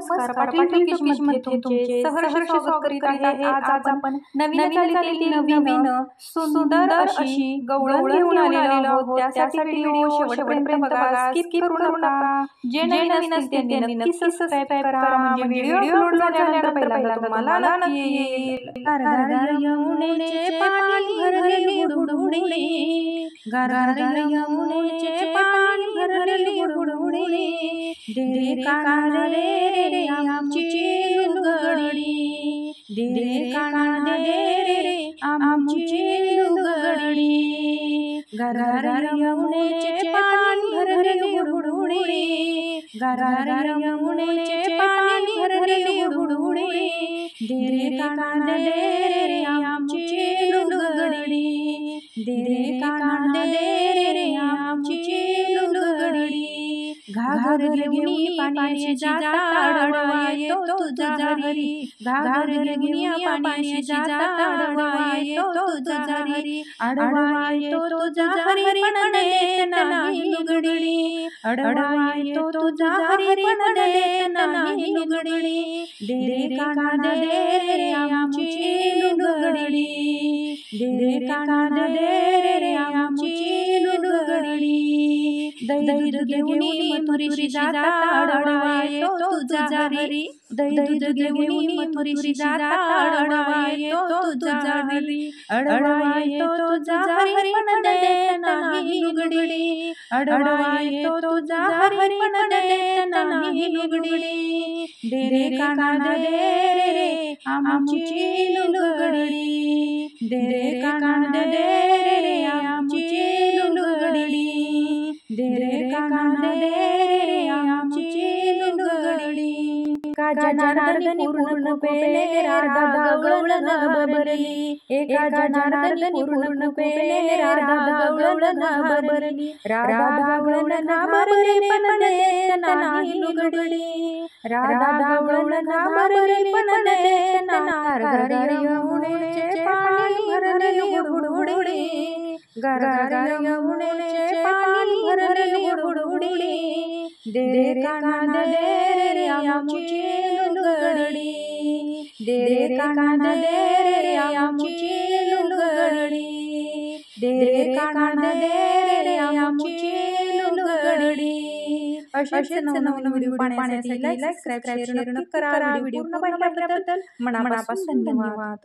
नमस्कार पाटील टॉकीजमध्ये तुमचे सहर्ष स्वागत करीत आहे। आज आपण नवीन नवीन सुंदर अशी गवळण घेऊन आलेलो आहोत। त्यासाठी व्हिडिओ शेवटपर्यंत बघा, स्किप करू नका। जे नवीन असतील त्यांनी नक्की सबस्क्राइब करा, म्हणजे व्हिडिओ अपलोड झाल्यानंतर पहिल्यांदा तुम्हाला नक्की येईल। गार यमुनेचे पाणी भरले गुडगुडी, गार यमुनेचे पाणी भरले गुडगुडी, दे काना दे आमची लुगडी, दे काना दे आमची लुगडी। गार यमुनेचे पाणी भरले गुडगुडी, गार यमुनेचे पाणी भरले गुडगुडी, दे काना दे आमची लुगडी, दे काना दे आमची लुगडी। घागर घेऊन पाण्याची जाता अडवा येतो तुझा घरी, घागर घेऊन पाण्याची जाता अडवा येतो तुझा घरी, अडवा येतो तुझा घरी पण देत नाही लुगडी, अडवा येतो तुझा घरी पण देत नाही लुगडी, दे काना दे आमची लुगडी, दे काना दे आमची लुगडी। दूध घेऊन मथुरीशी जाता अडवा येतो तुझा घरी, दूध घेऊन मथुरीशी जाता अडवा येतो तुझा घरी, अडवा येतो तुझा घरी पण देत नाही लुगडी, अडवा येतो तुझा घरी पण देत नाही लुगडी, दे काना दे आमची लुगडी, दे काना दे आमची लुगडी, दे काना दे आमची लुगडी। एका जनार्दनी पूर्ण पेले राधा गवळण बबरली, एका जनार्दनी पूर्ण पेले राधा गवळण बबरली, राधा गवळण बबरली पण देत नाही लुगडी, राधा गवळण बबरली पण देत नाही। गार यमुनेचे पाणी भरले गुडगुडी, गार यमुनेचे पाणी भरले गुडगुडी, दे काना दे आमची लुगडी, दे काना दे आमची लुगडी, दे काना दे आमची लुगडी। अशाच नवनवीन व्हिडिओ पाहण्यासाठी लाईक, सबस्क्राइब, शेअर नक्की करा। व्हिडिओ पूर्ण पाहिल्याबद्दल मनापासून धन्यवाद।